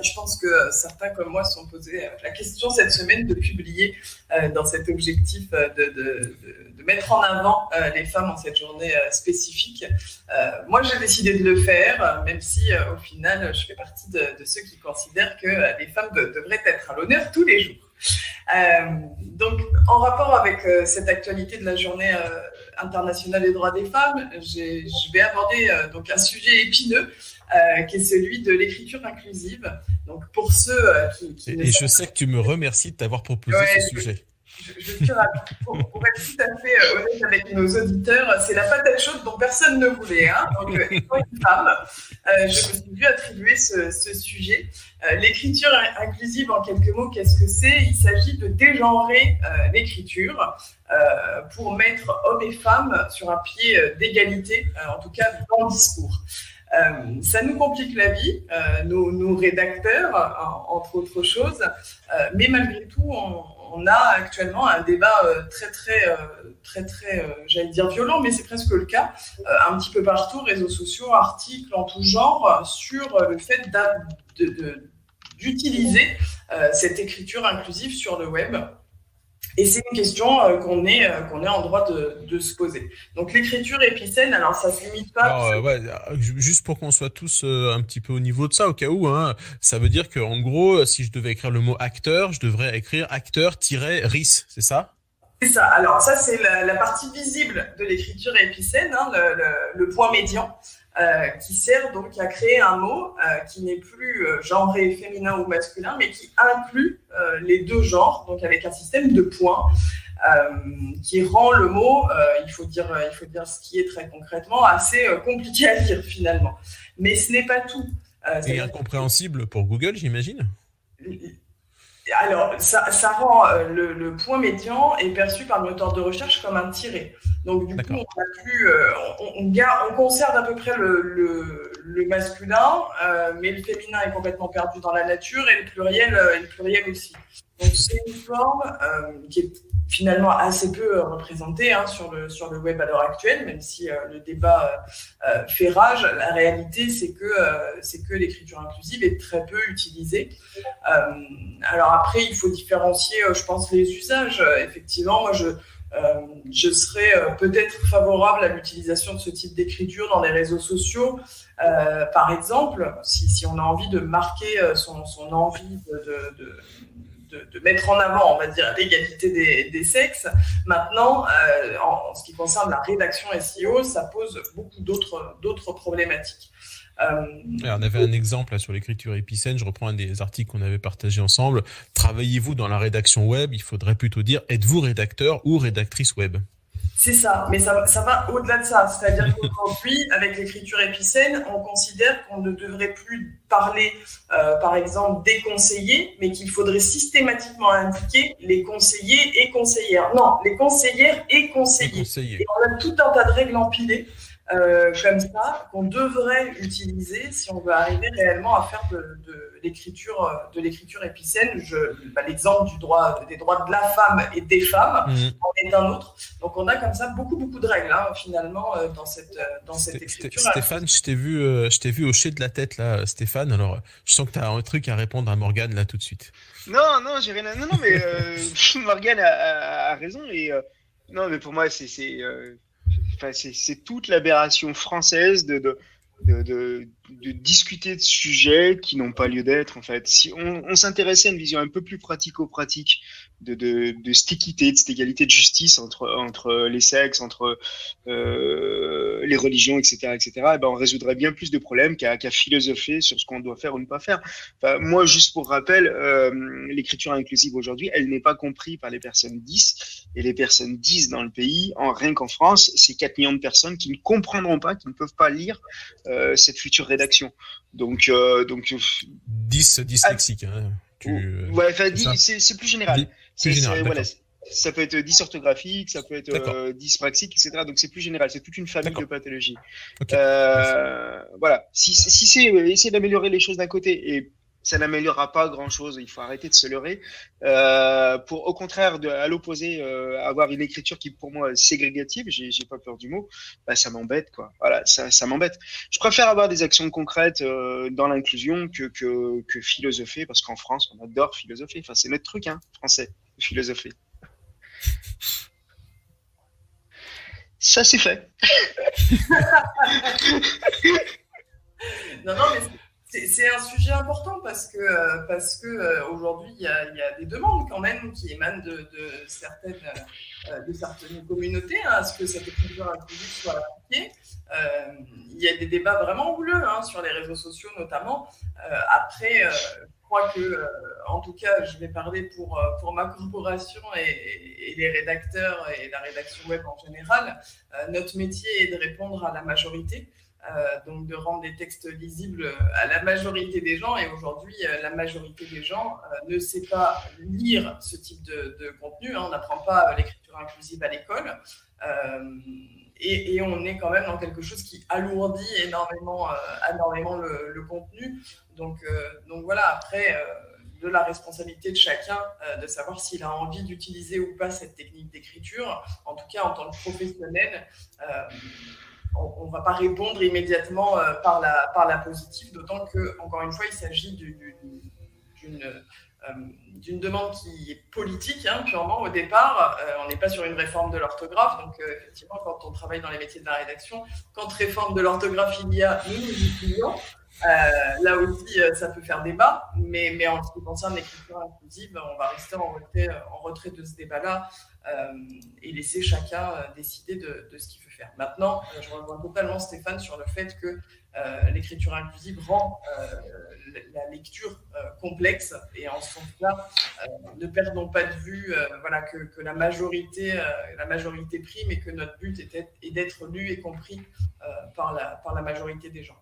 Je pense que certains comme moi se sont posés la question cette semaine de publier dans cet objectif de mettre en avant les femmes en cette journée spécifique. Moi, j'ai décidé de le faire, même si au final, je fais partie de ceux qui considèrent que les femmes devraient être à l'honneur tous les jours. Donc, en rapport avec cette actualité de la journée internationale des droits des femmes, je vais aborder donc un sujet épineux qui est celui de l'écriture inclusive. Donc, pour ceux qui Et je sais que tu me remercies de t'avoir proposé ce sujet. Je suis ravie. Pour être tout à fait honnête avec nos auditeurs, c'est la patate chaude dont personne ne voulait. Hein. Donc, étant une femme, je me suis dû attribuer ce sujet. L'écriture inclusive, en quelques mots, qu'est-ce que c'est? Il s'agit de dégenrer l'écriture pour mettre hommes et femmes sur un pied d'égalité, en tout cas dans le discours. Ça nous complique la vie, nos rédacteurs, entre autres choses, mais malgré tout, on a actuellement un débat très, j'allais dire violent, mais c'est presque le cas, un petit peu partout, réseaux sociaux, articles en tout genre, sur le fait d'utiliser cette écriture inclusive sur le web. Et c'est une question qu'on est en droit de se poser. Donc l'écriture épicène, alors ça se limite pas. Alors, ouais, juste pour qu'on soit tous un petit peu au niveau de ça, au cas où, hein, ça veut dire qu'en gros, si je devais écrire le mot acteur, je devrais écrire acteur-ris, c'est ça? C'est ça. Alors ça, c'est la partie visible de l'écriture épicène, hein, le point médian. Qui sert donc à créer un mot qui n'est plus genré féminin ou masculin, mais qui inclut les deux genres, donc avec un système de points qui rend le mot, il faut dire ce qui est très concrètement, assez compliqué à lire finalement. Mais ce n'est pas tout. Et incompréhensible pour Google, j'imagine? Alors, ça rend le point médian est perçu par le moteur de recherche comme un tiret. Donc, du coup, on conserve à peu près le masculin, mais le féminin est complètement perdu dans la nature et le pluriel aussi. Donc, c'est une forme qui est finalement assez peu représentée sur le web à l'heure actuelle, même si le débat fait rage. La réalité, c'est que l'écriture inclusive est très peu utilisée. Alors après, il faut différencier, je pense, les usages. Effectivement, moi, je serais peut-être favorable à l'utilisation de ce type d'écriture dans les réseaux sociaux. Par exemple, si on a envie de marquer son envie de mettre en avant, on va dire, l'égalité des sexes. Maintenant, en ce qui concerne la rédaction SEO, ça pose beaucoup d'autres problématiques. On avait un exemple là, sur l'écriture épicène, je reprends un des articles qu'on avait partagé ensemble. Travaillez-vous dans la rédaction web? Il faudrait plutôt dire êtes-vous rédacteur ou rédactrice web? C'est ça, mais ça va au-delà de ça. C'est-à-dire qu'aujourd'hui, avec l'écriture épicène, on considère qu'on ne devrait plus parler, par exemple, des conseillers, mais qu'il faudrait systématiquement indiquer les conseillers et conseillères. Non, les conseillères et conseillers. Et on a tout un tas de règles empilées comme ça qu'on devrait utiliser si on veut arriver réellement à faire de l'écriture épicène. L'exemple des droits de la femme et des femmes en est un autre. Donc on a comme ça beaucoup de règles finalement dans cette écriture. Stéphane, je t'ai vu hocher de la tête là, Stéphane. Alors je sens que tu as un truc à répondre à Morgane là tout de suite. Non, j'ai rien à... Non, mais Morgane a raison et non, mais pour moi c'est toute l'aberration française de discuter de sujets qui n'ont pas lieu d'être, en fait. Si on s'intéressait à une vision un peu plus pratico-pratique de cette équité, de cette égalité de justice entre les sexes, entre les religions, etc., et ben on résoudrait bien plus de problèmes qu'à philosopher sur ce qu'on doit faire ou ne pas faire. Enfin, moi, juste pour rappel, l'écriture inclusive aujourd'hui, elle n'est pas comprise par les personnes 10, et les personnes 10 dans le pays, rien qu'en France, c'est 4 millions de personnes qui ne comprendront pas, qui ne peuvent pas lire cette future rédaction. Donc 10 dyslexiques. Ouais, c'est plus général. Voilà, ça peut être dysorthographique, ça peut être dyspraxique, etc. Donc c'est plus général, c'est toute une famille de pathologies. Okay. Voilà, si c'est essayer d'améliorer les choses d'un côté et ça n'améliorera pas grand-chose. Il faut arrêter de se leurrer. Pour, au contraire, à l'opposé, avoir une écriture qui, pour moi, est ségrégative, j'ai pas peur du mot, bah, ça m'embête, quoi. Voilà, ça m'embête. Je préfère avoir des actions concrètes dans l'inclusion que philosopher, parce qu'en France, on adore philosopher. Enfin, c'est notre truc, hein, français, de philosopher. Ça, c'est fait. Non, mais c'est un sujet important parce que aujourd'hui, il y a des demandes quand même qui émanent de certaines communautés à ce que cette écriture inclusive soit appliquée. Il y a des débats vraiment houleux sur les réseaux sociaux notamment. Après, je crois que, en tout cas, je vais parler pour ma corporation et les rédacteurs et la rédaction web en général. Notre métier est de répondre à la majorité. Donc de rendre des textes lisibles à la majorité des gens. Et aujourd'hui, la majorité des gens ne sait pas lire ce type de contenu. On n'apprend pas l'écriture inclusive à l'école. Et on est quand même dans quelque chose qui alourdit énormément le contenu. Donc voilà, après, de la responsabilité de chacun de savoir s'il a envie d'utiliser ou pas cette technique d'écriture. En tout cas, en tant que professionnel, on ne va pas répondre immédiatement par la positive, d'autant que, encore une fois, il s'agit d'une demande qui est politique, purement au départ. On n'est pas sur une réforme de l'orthographe, donc effectivement, quand on travaille dans les métiers de la rédaction, quand réforme de l'orthographe il y a, nous utilisons. Là aussi, ça peut faire débat, mais en ce qui concerne l'écriture inclusive, on va rester en retrait de ce débat-là et laisser chacun décider de ce qu'il veut faire. Maintenant, je rejoins totalement Stéphane sur le fait que l'écriture inclusive rend la lecture complexe, et en ce sens-là, ne perdons pas de vue que la majorité prime et que notre but est d'être lu et compris par la majorité des gens.